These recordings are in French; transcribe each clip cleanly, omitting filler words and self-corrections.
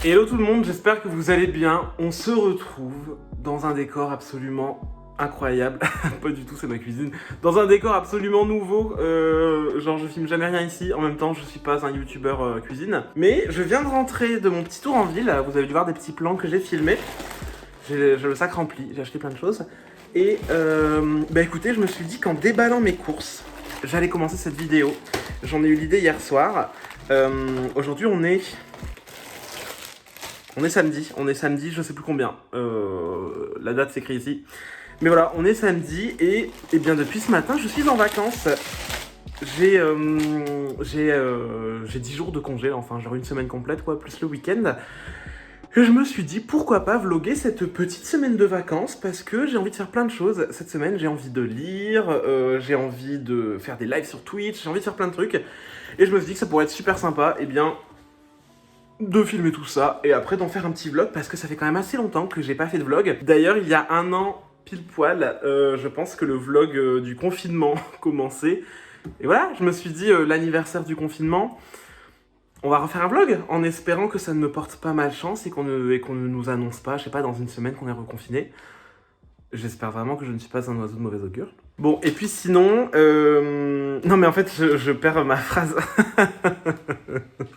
Hello tout le monde, j'espère que vous allez bien. On se retrouve dans un décor absolument incroyable. Pas du tout, c'est ma cuisine. Dans un décor absolument nouveau. Genre je filme jamais rien ici. En même temps, je suis pas un youtubeur cuisine. Mais je viens de rentrer de mon petit tour en ville. Vous avez dû voir des petits plans que j'ai filmés. J'ai le sac rempli, j'ai acheté plein de choses. Et bah écoutez, je me suis dit qu'en déballant mes courses, j'allais commencer cette vidéo. J'en ai eu l'idée hier soir. Aujourd'hui on est samedi, je sais plus combien. La date s'écrit ici. Mais voilà, on est samedi et bien depuis ce matin, je suis en vacances. J'ai 10 jours de congé, enfin genre une semaine complète quoi, plus le week-end. Et je me suis dit pourquoi pas vlogger cette petite semaine de vacances parce que j'ai envie de faire plein de choses. Cette semaine, j'ai envie de lire, j'ai envie de faire des lives sur Twitch, j'ai envie de faire plein de trucs. Et je me suis dit que ça pourrait être super sympa, et bien de filmer tout ça et après d'en faire un petit vlog parce que ça fait quand même assez longtemps que j'ai pas fait de vlog. D'ailleurs, il y a un an pile poil, je pense que le vlog du confinement commençait. Et voilà, je me suis dit l'anniversaire du confinement, on va refaire un vlog en espérant que ça ne me porte pas malchance et qu'on ne nous annonce pas, je sais pas, dans une semaine qu'on est reconfiné. J'espère vraiment que je ne suis pas un oiseau de mauvais augure. Bon, et puis sinon... Non mais en fait, je perds ma phrase.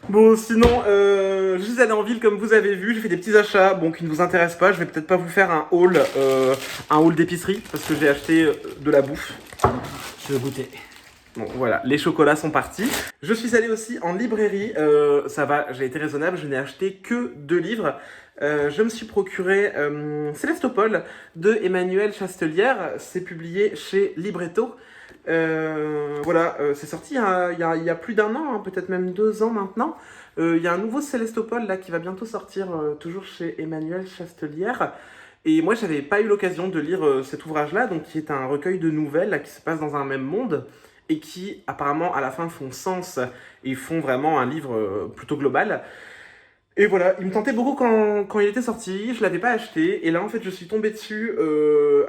Bon, sinon, je suis allé en ville comme vous avez vu, j'ai fait des petits achats, bon, qui ne vous intéressent pas. Je vais peut-être pas vous faire un haul d'épicerie, parce que j'ai acheté de la bouffe. Je vais goûter. Bon, voilà, les chocolats sont partis. Je suis allé aussi en librairie, ça va, j'ai été raisonnable, je n'ai acheté que 2 livres. Je me suis procuré Célestopol de Emmanuelle Chastelière, c'est publié chez Libretto. Voilà, c'est sorti il y a plus d'1 an, hein, peut-être même 2 ans maintenant. Il y a un nouveau Célestopol là qui va bientôt sortir, toujours chez Emmanuelle Chastelière. Et moi, j'avais pas eu l'occasion de lire cet ouvrage-là, donc qui est un recueil de nouvelles là, qui se passe dans un même monde et qui apparemment à la fin font sens et font vraiment un livre plutôt global. Et voilà, il me tentait beaucoup quand il était sorti, je l'avais pas acheté, et là en fait je suis tombé dessus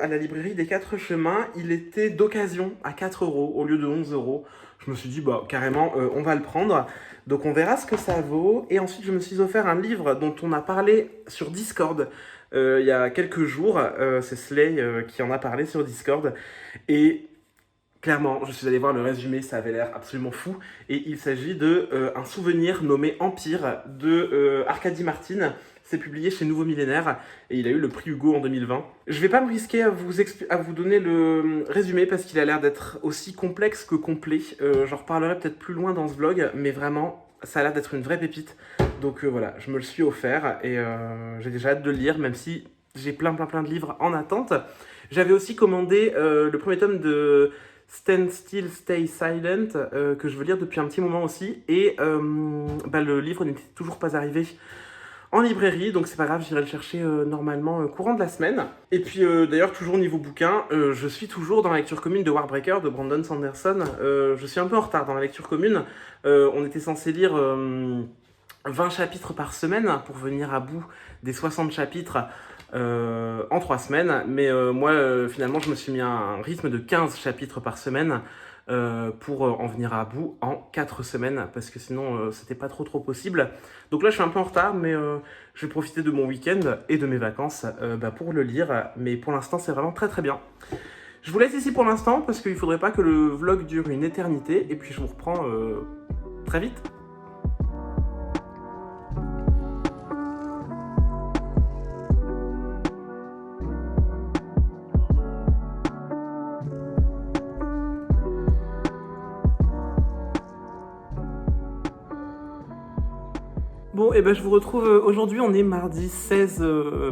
à la librairie des 4 chemins, il était d'occasion à 4 € au lieu de 11 €. Je me suis dit bah carrément on va le prendre, donc on verra ce que ça vaut, et ensuite je me suis offert un livre dont on a parlé sur Discord il y a quelques jours, c'est Slay qui en a parlé sur Discord, et... Clairement, je suis allé voir le résumé, ça avait l'air absolument fou. Et il s'agit de un souvenir nommé Empire de Arkady Martine. C'est publié chez Nouveau Millénaire et il a eu le prix Hugo en 2020. Je vais pas me risquer à vous donner le résumé parce qu'il a l'air d'être aussi complexe que complet. J'en reparlerai peut-être plus loin dans ce vlog, mais vraiment, ça a l'air d'être une vraie pépite. Donc voilà, je me le suis offert et j'ai déjà hâte de le lire, même si j'ai plein de livres en attente. J'avais aussi commandé le premier tome de... Stand Still, Stay Silent, que je veux lire depuis un petit moment aussi, et le livre n'était toujours pas arrivé en librairie, donc c'est pas grave, j'irai le chercher normalement courant de la semaine. Et puis d'ailleurs, toujours niveau bouquin, je suis toujours dans la lecture commune de Warbreaker de Brandon Sanderson. Je suis un peu en retard dans la lecture commune, on était censé lire 20 chapitres par semaine pour venir à bout des 60 chapitres en 3 semaines, mais moi finalement je me suis mis à un rythme de 15 chapitres par semaine pour en venir à bout en 4 semaines, parce que sinon c'était pas trop possible. Donc là je suis un peu en retard, mais je vais profiter de mon week-end et de mes vacances pour le lire, mais pour l'instant c'est vraiment très bien. Je vous laisse ici pour l'instant, parce qu'il faudrait pas que le vlog dure une éternité, et puis je vous reprends très vite. Bon, et ben je vous retrouve aujourd'hui, on est mardi 16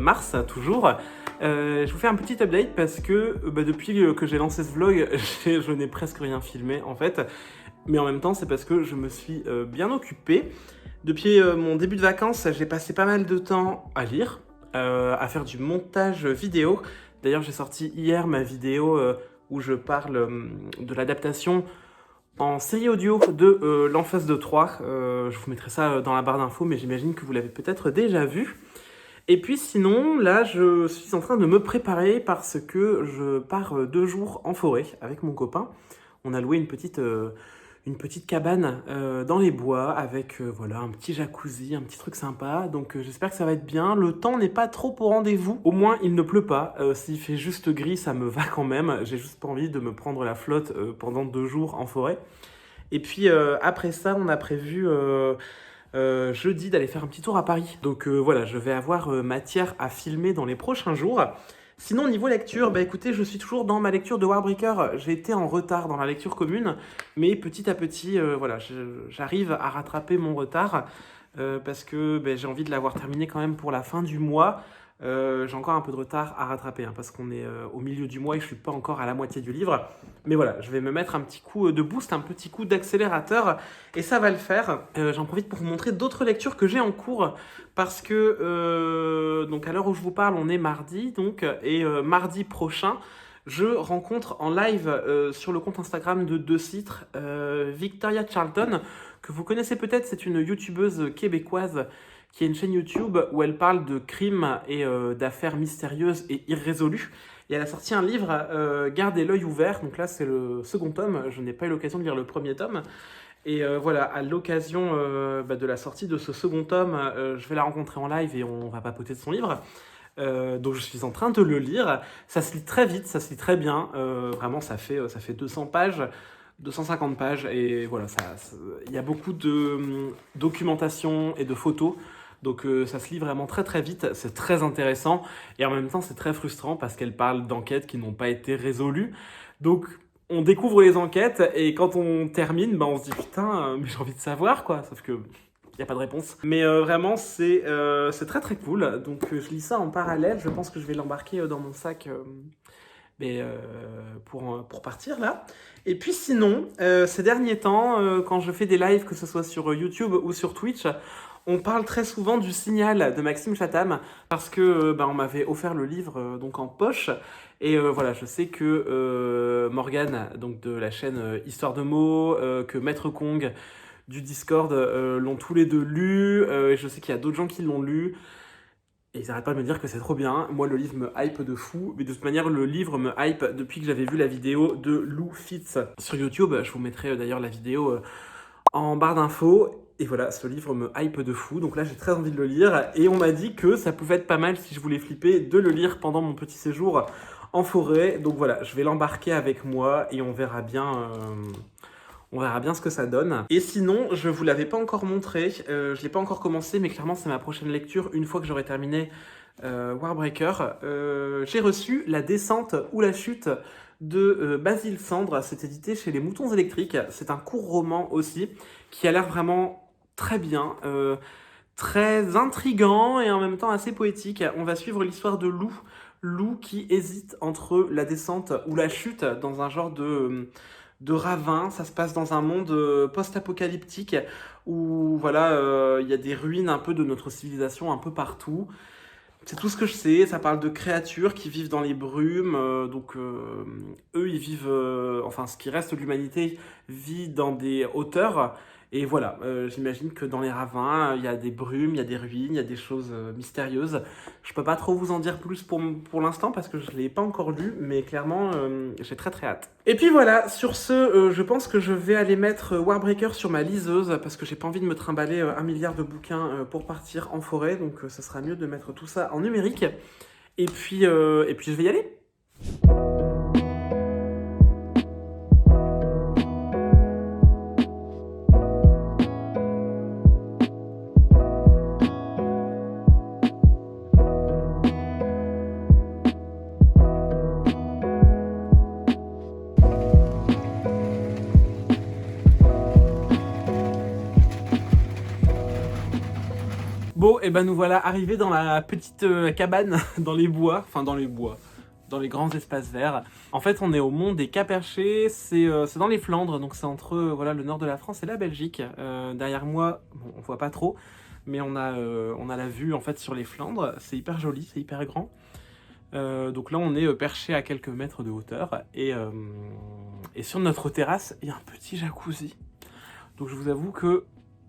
mars, toujours. Je vous fais un petit update parce que depuis que j'ai lancé ce vlog, je n'ai presque rien filmé en fait. Mais en même temps, c'est parce que je me suis bien occupé. Depuis mon début de vacances, j'ai passé pas mal de temps à lire, à faire du montage vidéo. D'ailleurs, j'ai sorti hier ma vidéo où je parle de l'adaptation en série audio de L'Enfance de Troie. Je vous mettrai ça dans la barre d'infos, mais j'imagine que vous l'avez peut-être déjà vu. Et puis sinon, là, je suis en train de me préparer parce que je pars 2 jours en forêt avec mon copain. On a loué une petite cabane dans les bois avec voilà, un petit jacuzzi, un petit truc sympa. Donc j'espère que ça va être bien. Le temps n'est pas trop au rendez-vous. Au moins, il ne pleut pas. S'il fait juste gris, ça me va quand même. J'ai juste pas envie de me prendre la flotte pendant 2 jours en forêt. Et puis après ça, on a prévu jeudi d'aller faire un petit tour à Paris. Donc voilà, je vais avoir matière à filmer dans les prochains jours. Sinon, niveau lecture, bah écoutez, je suis toujours dans ma lecture de Warbreaker. J'ai été en retard dans la lecture commune, mais petit à petit, voilà, j'arrive à rattraper mon retard parce que bah, j'ai envie de l'avoir terminé quand même pour la fin du mois. J'ai encore un peu de retard à rattraper parce qu'on est au milieu du mois et je suis pas encore à la moitié du livre. Mais voilà, je vais me mettre un petit coup de boost, un petit coup d'accélérateur et ça va le faire. J'en profite pour vous montrer d'autres lectures que j'ai en cours parce que donc à l'heure où je vous parle, on est mardi donc et mardi prochain. Je rencontre en live sur le compte Instagram de Deux Citres Victoria Charlton, que vous connaissez peut-être, c'est une youtubeuse québécoise qui a une chaîne YouTube où elle parle de crimes et d'affaires mystérieuses et irrésolues. Et elle a sorti un livre, Gardez l'œil ouvert, donc là c'est le second tome, je n'ai pas eu l'occasion de lire le premier tome. Et voilà, à l'occasion de la sortie de ce second tome, je vais la rencontrer en live et on va papoter de son livre. Donc je suis en train de le lire. Ça se lit très vite, ça se lit très bien. Vraiment, ça fait 200 pages, 250 pages. Et voilà, il y a beaucoup de documentation et de photos. Donc ça se lit vraiment très très vite. C'est très intéressant. Et en même temps, c'est très frustrant parce qu'elle parle d'enquêtes qui n'ont pas été résolues. Donc on découvre les enquêtes et quand on termine, on se dit putain, mais j'ai envie de savoir quoi. Sauf que il n'y a pas de réponse. Mais vraiment, c'est très très cool. Donc je lis ça en parallèle. Je pense que je vais l'embarquer dans mon sac pour partir là. Et puis sinon, ces derniers temps, quand je fais des lives, que ce soit sur YouTube ou sur Twitch, on parle très souvent du Signal de Maxime Chatham parce que on m'avait offert le livre donc en poche. Et voilà, je sais que Morgane, donc de la chaîne Histoire de mots, que Maître Kong du Discord l'ont tous les deux lu. Et je sais qu'il y a d'autres gens qui l'ont lu. Et ils n'arrêtent pas de me dire que c'est trop bien. Moi, le livre me hype de fou. Mais de toute manière, le livre me hype depuis que j'avais vu la vidéo de Lou Fitz sur YouTube. Je vous mettrai d'ailleurs la vidéo en barre d'infos. Et voilà, ce livre me hype de fou. Donc là, j'ai très envie de le lire. Et on m'a dit que ça pouvait être pas mal si je voulais flipper de le lire pendant mon petit séjour en forêt. Donc voilà, je vais l'embarquer avec moi et on verra bien ce que ça donne. Et sinon, je vous l'avais pas encore montré, je l'ai pas encore commencé, mais clairement c'est ma prochaine lecture une fois que j'aurai terminé Warbreaker. J'ai reçu La descente ou la chute de Basile Cendre, c'est édité chez Les Moutons Électriques. C'est un court roman aussi qui a l'air vraiment très bien, très intriguant et en même temps assez poétique. On va suivre l'histoire de Lou qui hésite entre la descente ou la chute dans un genre de ravin. Ça se passe dans un monde post-apocalyptique où voilà, il y a des ruines un peu de notre civilisation un peu partout. C'est tout ce que je sais. Ça parle de créatures qui vivent dans les brumes. Eux, ils vivent... enfin, ce qui reste de l'humanité vit dans des hauteurs. Et voilà, j'imagine que dans les ravins, il y a des brumes, il y a des ruines, il y a des choses mystérieuses. Je peux pas trop vous en dire plus pour l'instant parce que je l'ai pas encore lu, mais clairement, j'ai très très hâte. Et puis voilà, sur ce, je pense que je vais aller mettre Warbreaker sur ma liseuse parce que j'ai pas envie de me trimballer 1 milliard de bouquins pour partir en forêt, donc ça sera mieux de mettre tout ça en numérique. Et puis je vais y aller. Bon, et nous voilà arrivés dans la petite cabane dans les bois, dans les grands espaces verts. En fait, on est au mont des Cap-Perchés, c'est dans les Flandres, donc c'est entre le nord de la France et la Belgique. Derrière moi, bon, on voit pas trop, mais on a la vue en fait sur les Flandres. C'est hyper joli, c'est hyper grand. Donc là, on est perché à quelques mètres de hauteur et sur notre terrasse, il y a un petit jacuzzi. Donc je vous avoue que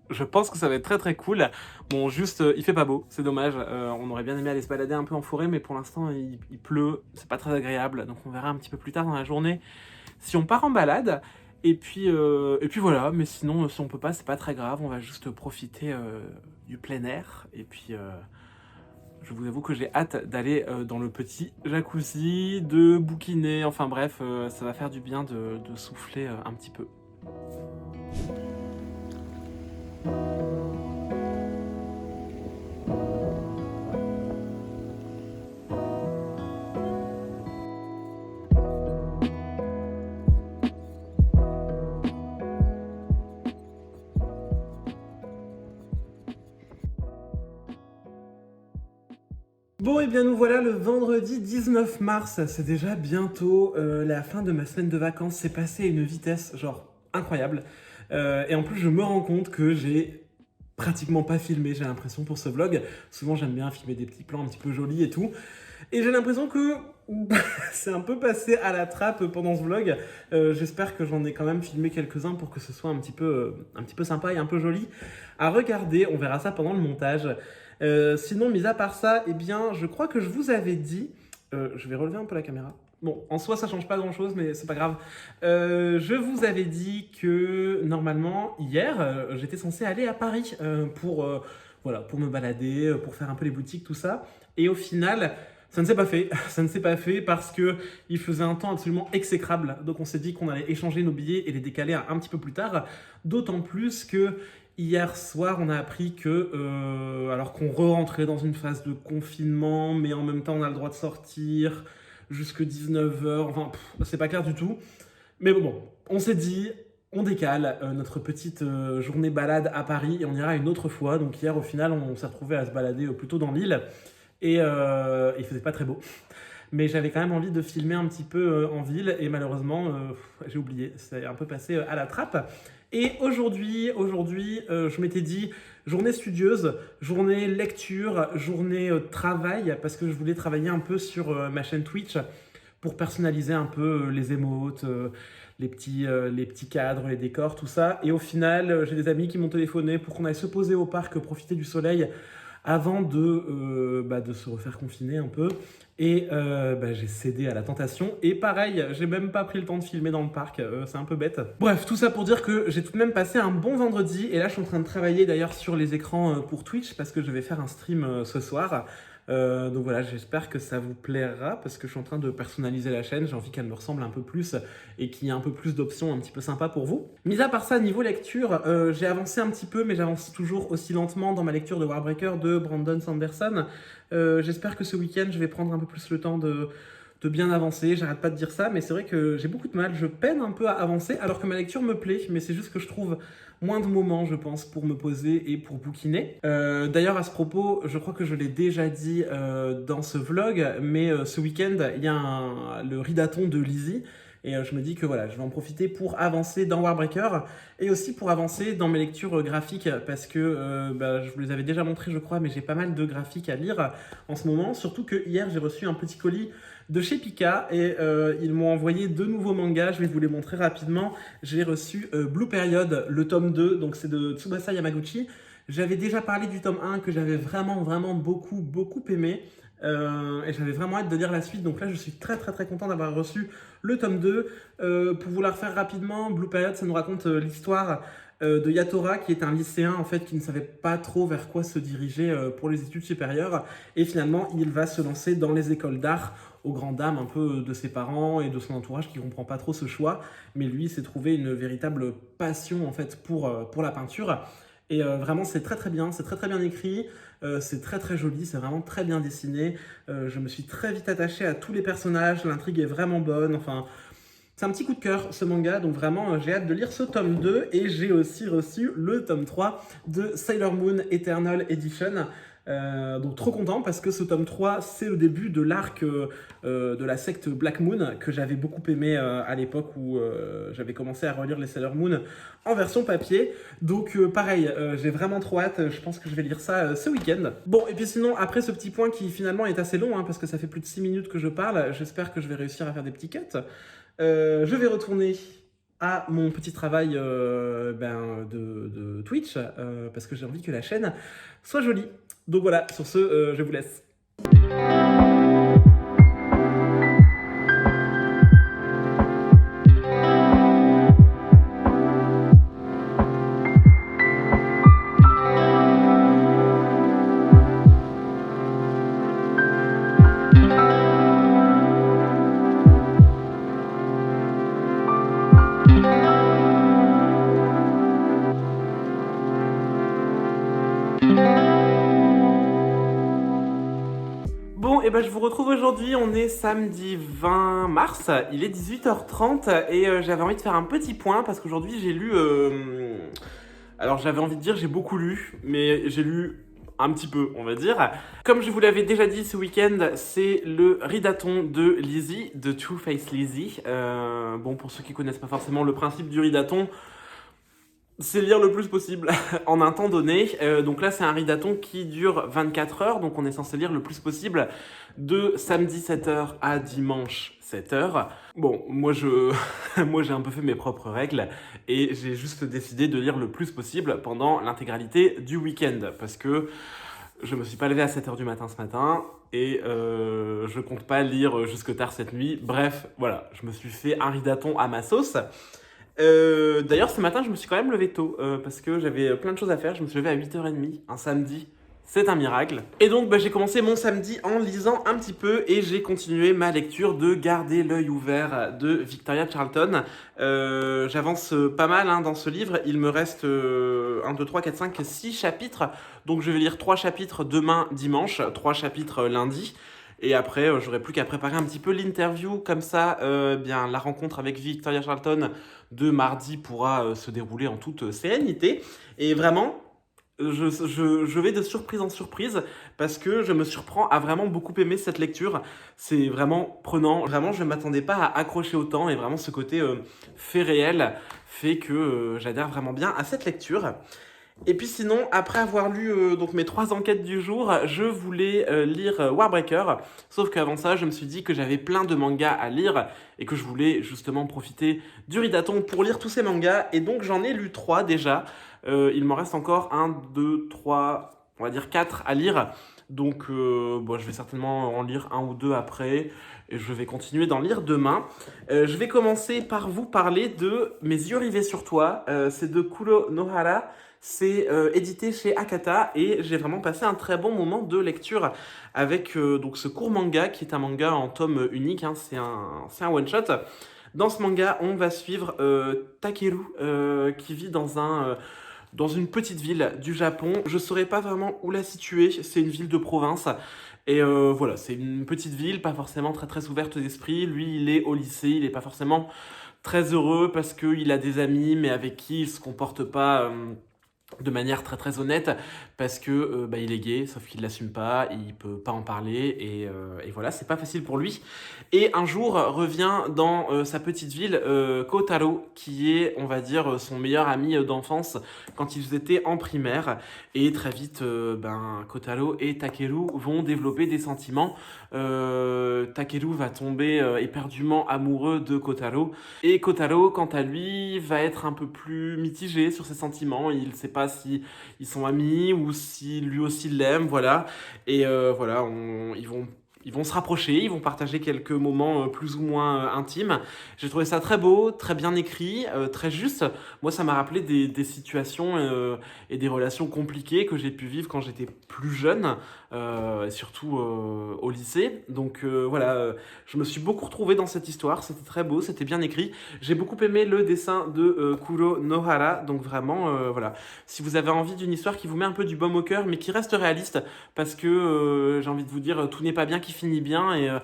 je pense que ça va être très très cool. Bon, juste, il fait pas beau, c'est dommage. On aurait bien aimé aller se balader un peu en forêt, mais pour l'instant, il pleut. C'est pas très agréable. Donc on verra un petit peu plus tard dans la journée si on part en balade. Et puis voilà, mais sinon, si on peut pas, c'est pas très grave, on va juste profiter du plein air. Et puis, je vous avoue que j'ai hâte d'aller dans le petit jacuzzi, de bouquiner, enfin bref, ça va faire du bien de souffler un petit peu. Bon, et bien nous voilà le vendredi 19 mars, c'est déjà bientôt la fin de ma semaine de vacances, c'est passé à une vitesse genre incroyable. Et en plus je me rends compte que j'ai pratiquement pas filmé, j'ai l'impression pour ce vlog. Souvent j'aime bien filmer des petits plans un petit peu jolis et tout. Et j'ai l'impression que c'est un peu passé à la trappe pendant ce vlog. J'espère que j'en ai quand même filmé quelques-uns pour que ce soit un petit peu sympa et un peu joli à regarder. On verra ça pendant le montage. Sinon, mis à part ça, eh bien, je crois que je vous avais dit... je vais relever un peu la caméra. Bon, en soi, ça change pas grand-chose, mais c'est pas grave. Je vous avais dit que, normalement, hier, j'étais censé aller à Paris voilà, pour me balader, pour faire un peu les boutiques, tout ça. Et au final... ça ne s'est pas fait, ça ne s'est pas fait parce qu'il faisait un temps absolument exécrable. Donc on s'est dit qu'on allait échanger nos billets et les décaler à un petit peu plus tard. D'autant plus que hier soir, on a appris que, alors qu'on re-rentrait dans une phase de confinement, mais en même temps on a le droit de sortir jusque 19h, enfin c'est pas clair du tout. Mais bon, on s'est dit... on décale notre petite journée balade à Paris et on ira une autre fois. Donc hier, au final, on s'est retrouvé à se balader plutôt dans l'île. Et il faisait pas très beau. Mais j'avais quand même envie de filmer un petit peu en ville et malheureusement, j'ai oublié. C'est un peu passé à la trappe. Et aujourd'hui, je m'étais dit journée studieuse, journée lecture, journée travail, parce que je voulais travailler un peu sur ma chaîne Twitch pour personnaliser un peu les émotes, les petits cadres, les décors, tout ça. Et au final, j'ai des amis qui m'ont téléphoné pour qu'on aille se poser au parc, profiter du soleil avant de se refaire confiner un peu. Et j'ai cédé à la tentation. Et pareil, j'ai même pas pris le temps de filmer dans le parc, c'est un peu bête. Bref, tout ça pour dire que j'ai tout de même passé un bon vendredi. Et là, je suis en train de travailler d'ailleurs sur les écrans pour Twitch parce que je vais faire un stream ce soir. Donc voilà, j'espère que ça vous plaira parce que je suis en train de personnaliser la chaîne. J'ai envie qu'elle me ressemble un peu plus et qu'il y ait un peu plus d'options un petit peu sympas pour vous. Mis à part ça, niveau lecture, j'ai avancé un petit peu, mais j'avance toujours aussi lentement dans ma lecture de Warbreaker de Brandon Sanderson. J'espère que ce week-end, je vais prendre un peu plus le temps de bien avancer. J'arrête pas de dire ça, mais c'est vrai que j'ai beaucoup de mal. Je peine un peu à avancer alors que ma lecture me plaît, mais c'est juste que je trouve moins de moments, je pense, pour me poser et pour bouquiner. D'ailleurs, à ce propos, je crois que je l'ai déjà dit dans ce vlog, mais ce week-end, il y a le ridathon de Lizzie. Et je me dis que voilà, je vais en profiter pour avancer dans Warbreaker et aussi pour avancer dans mes lectures graphiques parce que je vous les avais déjà montré, je crois, mais j'ai pas mal de graphiques à lire en ce moment. Surtout que hier, j'ai reçu un petit colis de chez Pika et ils m'ont envoyé 2 nouveaux mangas. Je vais vous les montrer rapidement. J'ai reçu Blue Period, le tome 2, donc c'est de Tsubasa Yamaguchi. J'avais déjà parlé du tome 1 que j'avais vraiment beaucoup aimé. Et j'avais vraiment hâte de lire la suite, donc là je suis très content d'avoir reçu le tome 2. Pour vous la refaire rapidement, Blue Period, ça nous raconte l'histoire de Yatora, qui est un lycéen en fait qui ne savait pas trop vers quoi se diriger pour les études supérieures, et finalement il va se lancer dans les écoles d'art aux grandes dames un peu de ses parents et de son entourage qui ne comprend pas trop ce choix, mais lui s'est trouvé une véritable passion en fait pour la peinture. Et vraiment c'est très bien, c'est très bien écrit, c'est très joli, c'est vraiment très bien dessiné. Je me suis très vite attaché à tous les personnages, l'intrigue est vraiment bonne, enfin c'est un petit coup de cœur ce manga, donc vraiment j'ai hâte de lire ce tome 2 et j'ai aussi reçu le tome 3 de Sailor Moon Eternal Edition. Donc trop content parce que ce tome 3 c'est le début de l'arc de la secte Black Moon que j'avais beaucoup aimé à l'époque où j'avais commencé à relire les Sailor Moon en version papier. Donc pareil, j'ai vraiment trop hâte, je pense que je vais lire ça ce week-end. Bon, et puis sinon après ce petit point qui finalement est assez long parce que ça fait plus de 6 minutes que je parle, j'espère que je vais réussir à faire des petits cuts. Je vais retourner à mon petit travail de Twitch parce que j'ai envie que la chaîne soit jolie. Donc voilà, sur ce, je vous laisse. et ben je vous retrouve aujourd'hui, on est samedi 20 mars, il est 18h30 et j'avais envie de faire un petit point parce qu'aujourd'hui j'ai lu... Alors j'avais envie de dire j'ai beaucoup lu, mais j'ai lu un petit peu, on va dire. Comme je vous l'avais déjà dit ce week-end, c'est le readathon de Lizzie, de Two Face Lizzie. Bon, pour ceux qui connaissent pas forcément le principe du readathon, c'est lire le plus possible en un temps donné. Donc là, c'est un readathon qui dure 24 heures, donc on est censé lire le plus possible de samedi 7h à dimanche 7h. Bon, moi j'ai un peu fait mes propres règles et j'ai juste décidé de lire le plus possible pendant l'intégralité du week-end parce que je me suis pas levé à 7h du matin ce matin et je compte pas lire jusque tard cette nuit. Bref, voilà, je me suis fait un readathon à ma sauce. D'ailleurs, ce matin, je me suis quand même levé tôt parce que j'avais plein de choses à faire. Je me suis levé à 8h30 un samedi. C'est un miracle. Et donc, j'ai commencé mon samedi en lisant un petit peu et j'ai continué ma lecture de Garder l'œil ouvert de Victoria Charlton. J'avance pas mal dans ce livre. Il me reste 1, 2, 3, 4, 5, 6 chapitres. Donc, je vais lire 3 chapitres demain, dimanche, 3 chapitres lundi. Et après, j'aurai plus qu'à préparer un petit peu l'interview. Comme ça, bien, la rencontre avec Victoria Charlton de mardi pourra se dérouler en toute sérénité. Et vraiment, je vais de surprise en surprise parce que je me surprends à vraiment beaucoup aimer cette lecture. C'est vraiment prenant. Vraiment, je ne m'attendais pas à accrocher autant. Et vraiment, ce côté fait réel fait que j'adhère vraiment bien à cette lecture. Et puis sinon, après avoir lu donc mes 3 enquêtes du jour, je voulais lire Warbreaker. Sauf qu'avant ça, je me suis dit que j'avais plein de mangas à lire et que je voulais justement profiter du readathon pour lire tous ces mangas. Et donc j'en ai lu 3 déjà. Il m'en reste encore 1, 2, 3, on va dire 4 à lire. Donc je vais certainement en lire 1 ou 2 après. Et je vais continuer d'en lire demain. Je vais commencer par vous parler de Mes yeux rivés sur toi. C'est de Kuro Nohara. C'est édité chez Akata et j'ai vraiment passé un très bon moment de lecture avec donc ce court manga qui est un manga en tome unique, c'est un one-shot. Dans ce manga, on va suivre Takeru qui vit dans une petite ville du Japon. Je ne saurais pas vraiment où la situer, c'est une ville de province. Et voilà, c'est une petite ville, pas forcément très très ouverte d'esprit. Lui, il est au lycée, il n'est pas forcément très heureux parce qu'il a des amis, mais avec qui il ne se comporte pas de manière très très honnête parce que il est gay sauf qu'il l'assume pas, il peut pas en parler et voilà, c'est pas facile pour lui. Et un jour revient dans sa petite ville Kotaro qui est, on va dire, son meilleur ami d'enfance quand ils étaient en primaire et très vite Kotaro et Takeru vont développer des sentiments. Takeru va tomber éperdument amoureux de Kotaro et Kotaro quant à lui va être un peu plus mitigé sur ses sentiments. Il sait pas si ils sont amis ou si lui aussi l'aime, voilà. Et voilà, ils vont se rapprocher, ils vont partager quelques moments plus ou moins intimes. J'ai trouvé ça très beau, très bien écrit, très juste. Moi, ça m'a rappelé des situations et des relations compliquées que j'ai pu vivre quand j'étais plus jeune, et surtout au lycée. Donc voilà, je me suis beaucoup retrouvé dans cette histoire. C'était très beau, c'était bien écrit. J'ai beaucoup aimé le dessin de Kuro Nohara. Donc vraiment, voilà. Si vous avez envie d'une histoire qui vous met un peu du baume au cœur, mais qui reste réaliste, parce que j'ai envie de vous dire, tout n'est pas bien qui finit bien,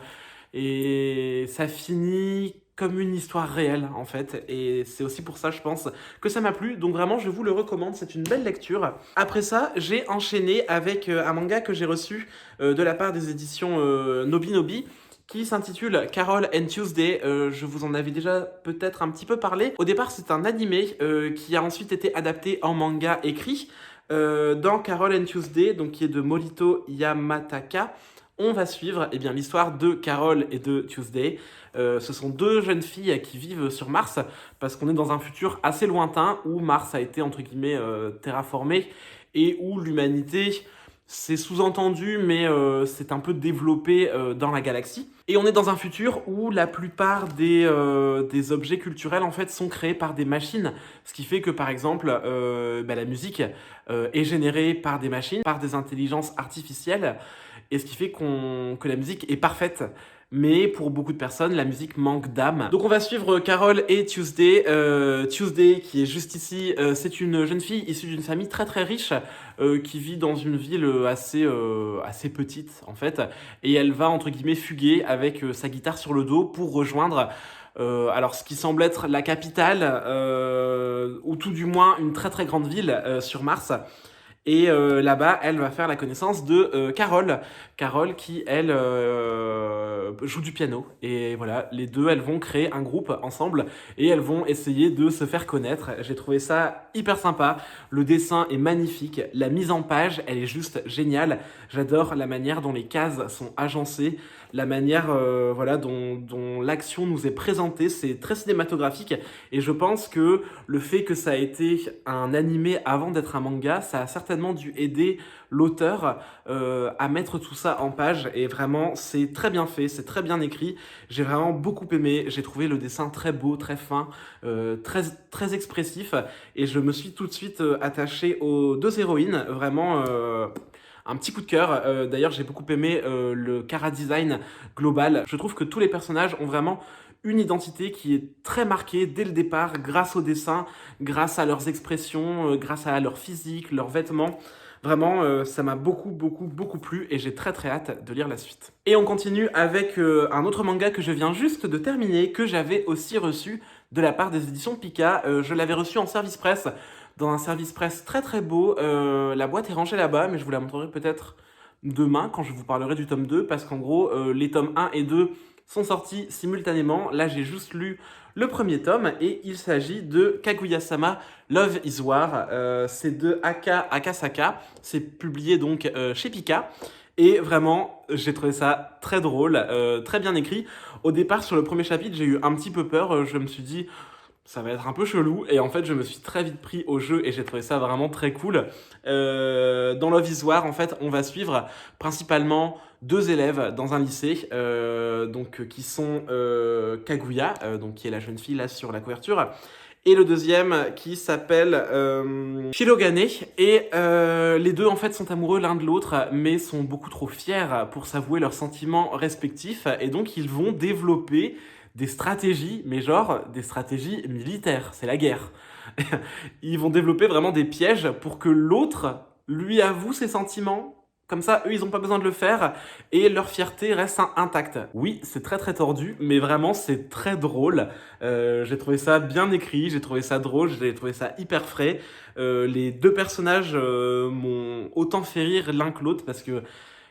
et ça finit comme une histoire réelle en fait, et c'est aussi pour ça je pense que ça m'a plu, donc vraiment je vous le recommande, c'est une belle lecture. Après ça, j'ai enchaîné avec un manga que j'ai reçu de la part des éditions Nobinobi, qui s'intitule Carol and Tuesday. Je vous en avais déjà peut-être un petit peu parlé. Au départ, c'est un animé qui a ensuite été adapté en manga écrit. Dans Carol and Tuesday, donc qui est de Morito Yamataka, on va suivre l'histoire de Carol et de Tuesday. Ce sont 2 jeunes filles qui vivent sur Mars, parce qu'on est dans un futur assez lointain où Mars a été entre guillemets terraformé et où l'humanité, c'est sous-entendu, mais c'est un peu développé dans la galaxie. Et on est dans un futur où la plupart des objets culturels en fait sont créés par des machines, ce qui fait que par exemple la musique est générée par des machines, par des intelligences artificielles, et ce qui fait que la musique est parfaite. mais pour beaucoup de personnes, la musique manque d'âme. Donc on va suivre Carol et Tuesday. Tuesday, qui est juste ici, c'est une jeune fille issue d'une famille très très riche, qui vit dans une ville assez petite en fait, et elle va entre guillemets fuguer avec sa guitare sur le dos pour rejoindre alors ce qui semble être la capitale, ou tout du moins une très très grande ville sur Mars. Et là-bas, elle va faire la connaissance de Carol. Carol qui, elle, joue du piano. Et voilà, les deux, elles vont créer un groupe ensemble et elles vont essayer de se faire connaître. J'ai trouvé ça hyper sympa. Le dessin est magnifique. La mise en page, elle est juste géniale. J'adore la manière dont les cases sont agencées, la manière voilà, dont l'action nous est présentée. C'est très cinématographique. Et je pense que le fait que ça a été un animé avant d'être un manga, ça a certainement dû aider l'auteur à mettre tout ça en page. Et vraiment, c'est très bien fait, c'est très bien écrit. J'ai vraiment beaucoup aimé. J'ai trouvé le dessin très beau, très fin, très, très expressif. Et je me suis tout de suite attaché aux deux héroïnes. Vraiment... un petit coup de cœur. D'ailleurs, j'ai beaucoup aimé le chara design global. Je trouve que tous les personnages ont vraiment une identité qui est très marquée dès le départ, grâce au dessin, grâce à leurs expressions, grâce à leur physique, leurs vêtements. Vraiment, ça m'a beaucoup plu et j'ai très très hâte de lire la suite. Et on continue avec un autre manga que je viens juste de terminer, que j'avais aussi reçu de la part des éditions Pika. Je l'avais reçu en service presse, dans un service presse très très beau. La boîte est rangée là-bas, mais je vous la montrerai peut-être demain quand je vous parlerai du tome 2, parce qu'en gros, les tomes 1 et 2 sont sortis simultanément. Là, j'ai juste lu le premier tome et il s'agit de Kaguya-sama Love is War. C'est de Aka Akasaka. C'est publié donc chez Pika. Et vraiment, j'ai trouvé ça très drôle, très bien écrit. Au départ, sur le premier chapitre, j'ai eu un petit peu peur. Je me suis dit, ça va être un peu chelou. Et en fait, je me suis très vite pris au jeu et j'ai trouvé ça vraiment très cool. Dans Love is War, en fait, on va suivre principalement deux élèves dans un lycée, donc, qui sont Kaguya, donc, qui est la jeune fille là sur la couverture, et le deuxième qui s'appelle Shirogane. Et les deux en fait sont amoureux l'un de l'autre, mais sont beaucoup trop fiers pour s'avouer leurs sentiments respectifs, et donc ils vont développer des stratégies, mais genre des stratégies militaires, c'est la guerre. Ils vont développer vraiment des pièges pour que l'autre lui avoue ses sentiments. Comme ça, eux, ils n'ont pas besoin de le faire et leur fierté reste intacte. Oui, c'est très très tordu, mais vraiment, c'est très drôle. J'ai trouvé ça bien écrit, j'ai trouvé ça drôle, j'ai trouvé ça hyper frais. Les deux personnages m'ont autant fait rire l'un que l'autre parce que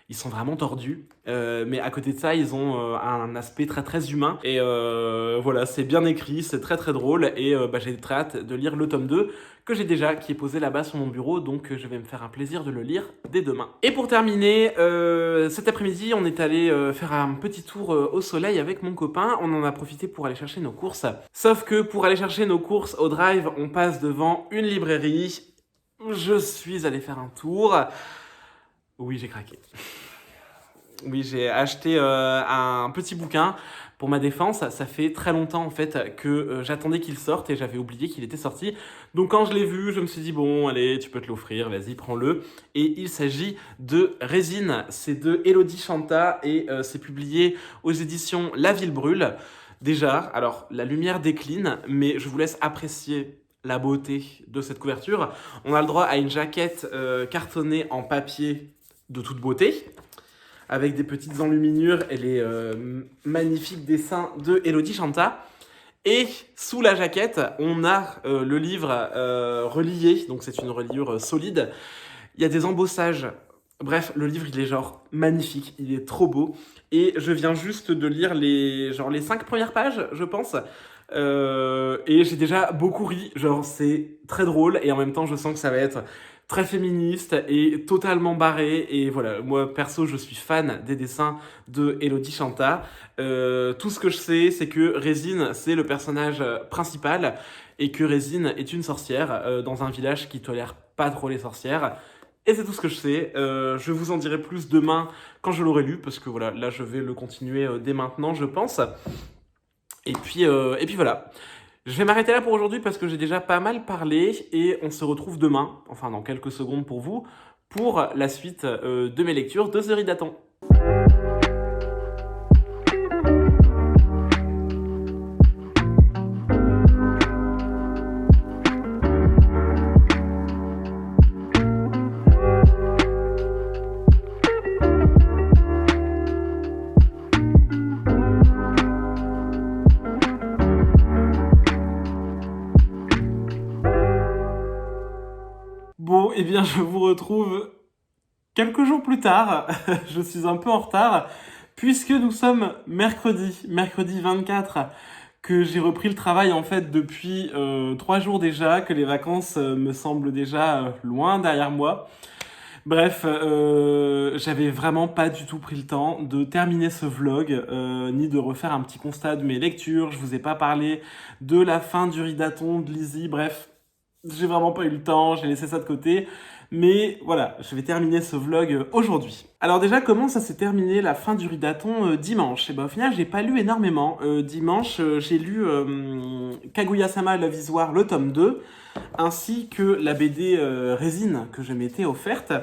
ils sont vraiment tordus, mais à côté de ça, ils ont un aspect très très humain. Et voilà, c'est bien écrit, c'est très très drôle. Et j'ai très hâte de lire le tome 2, que j'ai déjà, qui est posé là-bas sur mon bureau. Donc je vais me faire un plaisir de le lire dès demain. Et pour terminer, cet après-midi, on est allé faire un petit tour au soleil avec mon copain. On en a profité pour aller chercher nos courses. Sauf que pour aller chercher nos courses au drive, on passe devant une librairie. Je suis allé faire un tour. Oui, j'ai craqué. Oui, j'ai acheté un petit bouquin pour ma défense. Ça fait très longtemps en fait que j'attendais qu'il sorte et j'avais oublié qu'il était sorti. Donc quand je l'ai vu, je me suis dit bon, allez, tu peux te l'offrir, vas-y, prends-le. Et il s'agit de Résine. C'est de Elodie Chanta et c'est publié aux éditions La Ville Brûle. Déjà, alors la lumière décline, mais je vous laisse apprécier la beauté de cette couverture. On a le droit à une jaquette cartonnée en papier de toute beauté, avec des petites enluminures et les magnifiques dessins de Elodie Chanta. Et sous la jaquette, on a le livre relié, donc c'est une reliure solide. Il y a des embossages. Bref, le livre, il est genre magnifique, il est trop beau. Et je viens juste de lire les 5 premières pages, je pense. Et j'ai déjà beaucoup ri, genre c'est très drôle et en même temps je sens que ça va être très féministe et totalement barré. Et voilà, moi perso je suis fan des dessins de Elodie Chanta. Tout ce que je sais, c'est que Résine c'est le personnage principal et que Résine est une sorcière dans un village qui tolère pas trop les sorcières. Et c'est tout ce que je sais. Je vous en dirai plus demain quand je l'aurai lu, parce que voilà, là je vais le continuer dès maintenant je pense. Et puis voilà. Je vais m'arrêter là pour aujourd'hui parce que j'ai déjà pas mal parlé et on se retrouve demain, enfin dans quelques secondes pour vous, pour la suite de mes lectures de The Readathon. bien, je vous retrouve quelques jours plus tard. Je suis un peu en retard, puisque nous sommes mercredi 24, que j'ai repris le travail en fait depuis 3 jours déjà, que les vacances me semblent déjà loin derrière moi. Bref, j'avais vraiment pas du tout pris le temps de terminer ce vlog, ni de refaire un petit constat de mes lectures. Je vous ai pas parlé de la fin du Ridaton de Lizzie, bref, j'ai vraiment pas eu le temps, j'ai laissé ça de côté. Mais voilà, je vais terminer ce vlog aujourd'hui. Alors déjà, comment ça s'est terminé la fin du Ridaton dimanche? Et ben au final, j'ai pas lu énormément. Dimanche, j'ai lu Kaguya-sama Love is War, le tome 2, ainsi que la BD Résine que je m'étais offerte.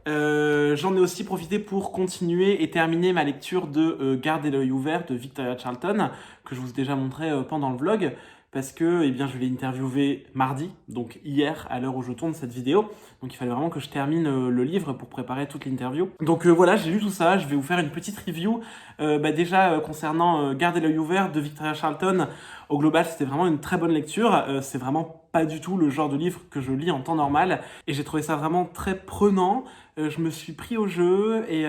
J'en ai aussi profité pour continuer et terminer ma lecture de Gardez l'œil ouvert de Victoria Charlton, que je vous ai déjà montré pendant le vlog, parce que eh bien, je l'ai interviewé mardi, donc hier, à l'heure où je tourne cette vidéo. Donc il fallait vraiment que je termine le livre pour préparer toute l'interview. Donc voilà, j'ai lu tout ça, je vais vous faire une petite review. Déjà, concernant Gardez l'œil ouvert de Victoria Charlton, au global, c'était vraiment une très bonne lecture. C'est vraiment pas du tout le genre de livre que je lis en temps normal. Et j'ai trouvé ça vraiment très prenant. Je me suis pris au jeu et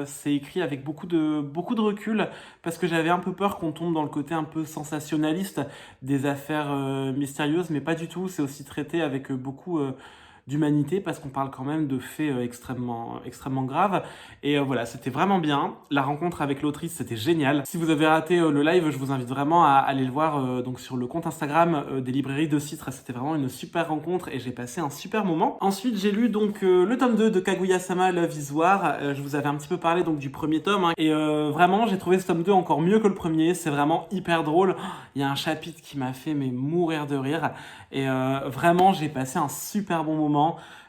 c'est écrit avec beaucoup de recul parce que j'avais un peu peur qu'on tombe dans le côté un peu sensationnaliste des affaires mystérieuses, mais pas du tout. C'est aussi traité avec beaucoup d'humanité parce qu'on parle quand même de faits extrêmement graves. Et voilà, c'était vraiment bien. La rencontre avec l'autrice, c'était génial. Si vous avez raté le live, je vous invite vraiment à aller le voir donc sur le compte Instagram des librairies de Citre. C'était vraiment une super rencontre et j'ai passé un super moment. Ensuite, j'ai lu donc le tome 2 de Kaguya-sama Love is War. Je vous avais un petit peu parlé donc du premier tome, hein, et vraiment, j'ai trouvé ce tome 2 encore mieux que le premier. C'est vraiment hyper drôle. Il y a un chapitre qui m'a fait mourir de rire. Et vraiment, j'ai passé un super bon moment.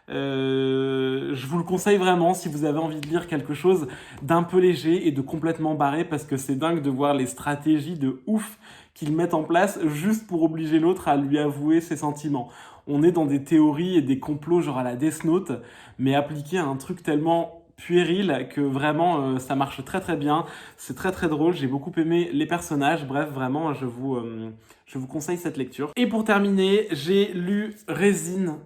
Je vous le conseille vraiment si vous avez envie de lire quelque chose d'un peu léger et de complètement barré, parce que c'est dingue de voir les stratégies de ouf qu'ils mettent en place juste pour obliger l'autre à lui avouer ses sentiments. On est dans des théories et des complots genre à la Death Note, mais appliqués à un truc tellement puéril que vraiment ça marche très très bien. C'est très très drôle, j'ai beaucoup aimé les personnages. Bref, vraiment je vous conseille cette lecture. Et pour terminer, j'ai lu Résine,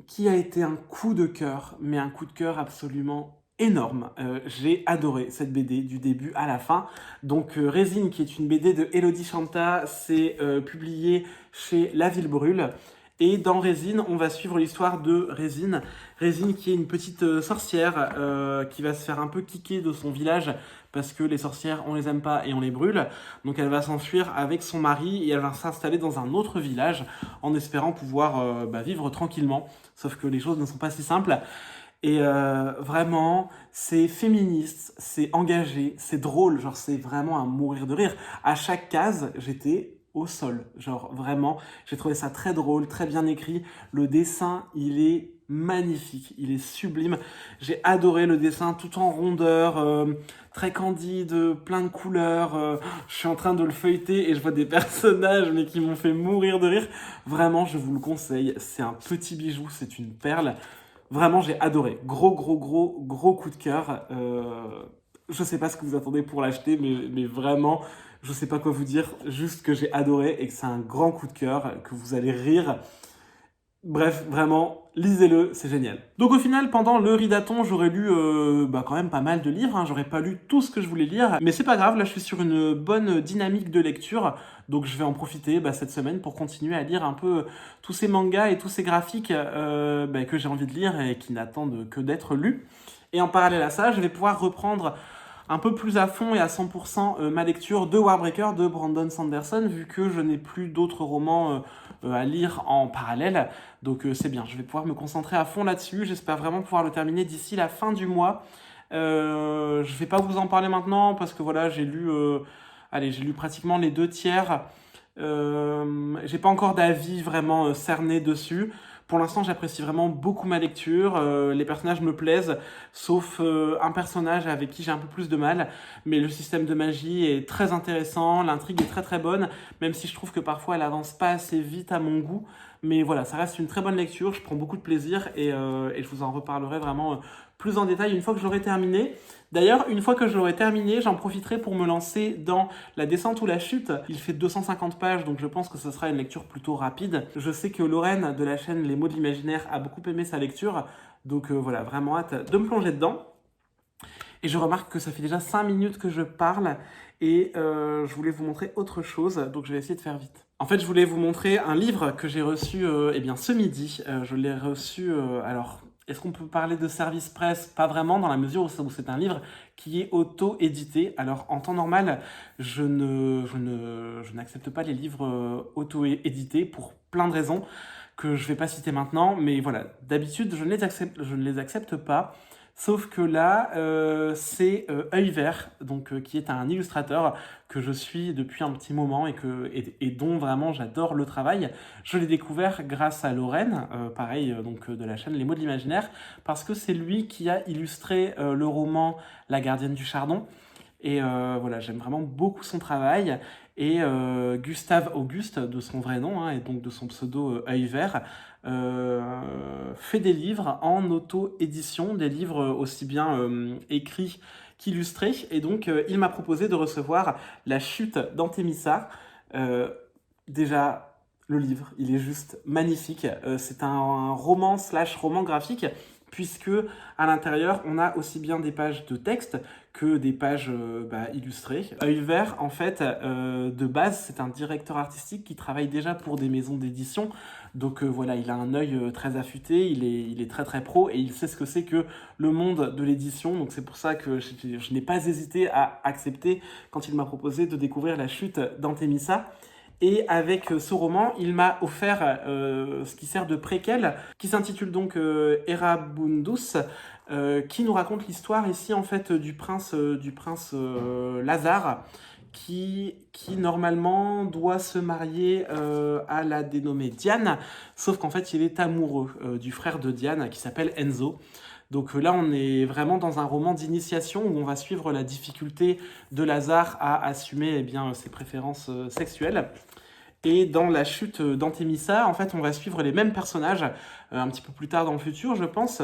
qui a été un coup de cœur, mais un coup de cœur absolument énorme. J'ai adoré cette BD du début à la fin. Donc Résine, qui est une BD de Elodie Chanta, c'est publié chez La Ville Brûle. Et dans Résine, on va suivre l'histoire de Résine. Résine qui est une petite sorcière qui va se faire un peu kicker de son village parce que les sorcières, on les aime pas et on les brûle. Donc elle va s'enfuir avec son mari et elle va s'installer dans un autre village en espérant pouvoir vivre tranquillement. Sauf que les choses ne sont pas si simples. Et vraiment, c'est féministe, c'est engagé, c'est drôle, genre c'est vraiment à mourir de rire. À chaque case, j'étais au sol, genre vraiment, j'ai trouvé ça très drôle, très bien écrit. Le dessin, il est magnifique, il est sublime. J'ai adoré le dessin tout en rondeur, très candide, plein de couleurs. Je suis en train de le feuilleter et je vois des personnages mais qui m'ont fait mourir de rire. Vraiment, je vous le conseille, c'est un petit bijou, c'est une perle. Vraiment, j'ai adoré. Gros coup de cœur. Je sais pas ce que vous attendez pour l'acheter, mais vraiment, je sais pas quoi vous dire. Juste que j'ai adoré et que c'est un grand coup de cœur, que vous allez rire. Bref, vraiment, lisez-le, c'est génial. Donc au final, pendant le Ridaton, j'aurais lu quand même pas mal de livres, hein. J'aurais pas lu tout ce que je voulais lire, mais c'est pas grave, là je suis sur une bonne dynamique de lecture, donc je vais en profiter cette semaine pour continuer à lire un peu tous ces mangas et tous ces graphiques que j'ai envie de lire et qui n'attendent que d'être lus. Et en parallèle à ça, je vais pouvoir reprendre un peu plus à fond et à 100% ma lecture de Warbreaker de Brandon Sanderson, vu que je n'ai plus d'autres romans à lire en parallèle. Donc c'est bien, je vais pouvoir me concentrer à fond là-dessus. J'espère vraiment pouvoir le terminer d'ici la fin du mois. Je vais pas vous en parler maintenant parce que voilà, j'ai lu pratiquement les 2/3. J'ai pas encore d'avis vraiment cerné dessus. Pour l'instant, j'apprécie vraiment beaucoup ma lecture. Les personnages me plaisent, sauf un personnage avec qui j'ai un peu plus de mal. Mais le système de magie est très intéressant, l'intrigue est très très bonne, même si je trouve que parfois elle avance pas assez vite à mon goût. Mais voilà, ça reste une très bonne lecture, je prends beaucoup de plaisir et je vous en reparlerai vraiment plus en détail une fois que je l'aurai terminé. D'ailleurs, une fois que je l'aurai terminé, j'en profiterai pour me lancer dans La descente ou la chute. Il fait 250 pages, donc je pense que ce sera une lecture plutôt rapide. Je sais que Lorraine de la chaîne Les mots de l'imaginaire a beaucoup aimé sa lecture, donc voilà, vraiment hâte de me plonger dedans. Et je remarque que ça fait déjà 5 minutes que je parle et je voulais vous montrer autre chose, donc je vais essayer de faire vite. En fait, je voulais vous montrer un livre que j'ai reçu eh bien, ce midi. Je l'ai reçu, alors, est-ce qu'on peut parler de service presse? Pas vraiment, dans la mesure où c'est un livre qui est auto-édité. Alors, en temps normal, je n'accepte pas les livres auto-édités pour plein de raisons que je ne vais pas citer maintenant. Mais voilà, d'habitude, je ne les accepte pas. Sauf que là, c'est Œil Vert, donc, qui est un illustrateur que je suis depuis un petit moment et dont vraiment j'adore le travail. Je l'ai découvert grâce à Lorraine, pareil, donc de la chaîne Les mots de l'imaginaire, parce que c'est lui qui a illustré le roman La gardienne du chardon. Et voilà, j'aime vraiment beaucoup son travail. Et Gustave Auguste, de son vrai nom, et donc de son pseudo Œil Vert, fait des livres en auto-édition, des livres aussi bien écrits qu'illustrés. Et donc, il m'a proposé de recevoir La chute d'Antémissa. Déjà, le livre, il est juste magnifique. C'est un roman / roman graphique, puisque à l'intérieur, on a aussi bien des pages de texte que des pages illustrées. Œil Vert, en fait, de base, c'est un directeur artistique qui travaille déjà pour des maisons d'édition. Donc voilà, il a un œil très affûté, il est très très pro et il sait ce que c'est que le monde de l'édition. Donc c'est pour ça que je n'ai pas hésité à accepter quand il m'a proposé de découvrir La chute d'Antémissa. Et avec ce roman, il m'a offert ce qui sert de préquel, qui s'intitule donc Erabundus, qui nous raconte l'histoire ici en fait du prince Lazare, qui normalement doit se marier à la dénommée Diane, sauf qu'en fait il est amoureux du frère de Diane qui s'appelle Enzo. Donc là, on est vraiment dans un roman d'initiation où on va suivre la difficulté de Lazare à assumer ses préférences sexuelles. Et dans La chute d'Antémissa, en fait, on va suivre les mêmes personnages un petit peu plus tard dans le futur, je pense,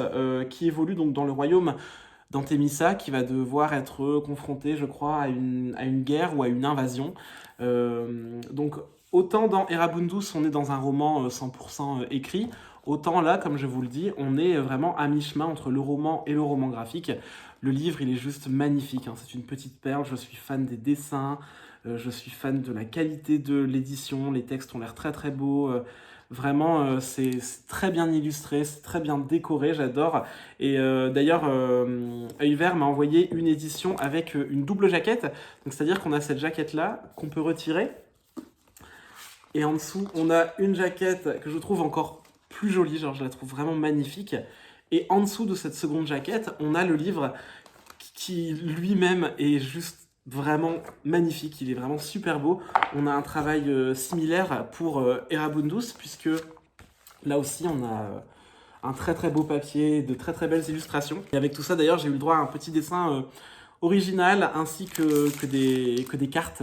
qui évoluent donc dans le royaume d'Antémissa, qui va devoir être confronté, je crois, à une guerre ou à une invasion. Donc, autant dans Erabundus, on est dans un roman 100% écrit, autant là, comme je vous le dis, on est vraiment à mi-chemin entre le roman et le roman graphique. Le livre, il est juste magnifique, c'est une petite perle, je suis fan des dessins, je suis fan de la qualité de l'édition, les textes ont l'air très très beaux, vraiment c'est très bien illustré, c'est très bien décoré, j'adore. Et d'ailleurs, Œil Vert m'a envoyé une édition avec une double jaquette, donc c'est-à-dire qu'on a cette jaquette-là qu'on peut retirer, et en dessous on a une jaquette que je trouve encore plus jolie, genre je la trouve vraiment magnifique, et en dessous de cette seconde jaquette, on a le livre qui lui-même est juste vraiment magnifique, il est vraiment super beau. On a un travail similaire pour Erabundus, puisque là aussi on a un très très beau papier, de très très belles illustrations. Et avec tout ça d'ailleurs, j'ai eu le droit à un petit dessin original, ainsi que des cartes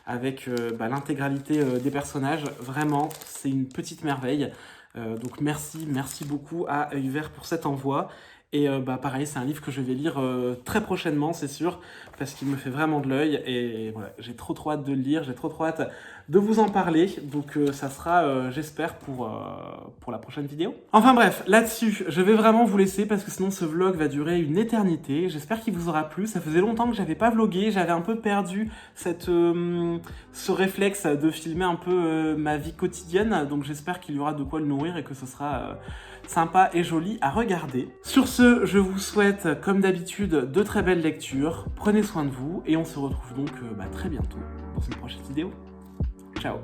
avec l'intégralité des personnages. Vraiment, c'est une petite merveille. Donc merci beaucoup à Œil Vert pour cet envoi. Et pareil, c'est un livre que je vais lire très prochainement, c'est sûr, parce qu'il me fait vraiment de l'œil. Et voilà, j'ai trop hâte de le lire, j'ai trop hâte de vous en parler. Donc ça sera, j'espère, pour la prochaine vidéo. Enfin bref, là-dessus, je vais vraiment vous laisser parce que sinon ce vlog va durer une éternité. J'espère qu'il vous aura plu. Ça faisait longtemps que j'avais pas vlogué, j'avais un peu perdu ce réflexe de filmer un peu ma vie quotidienne. Donc j'espère qu'il y aura de quoi le nourrir et que ce sera sympa et joli à regarder. Sur ce, je vous souhaite, comme d'habitude, de très belles lectures. Prenez soin de vous et on se retrouve donc très bientôt dans une prochaine vidéo. Ciao!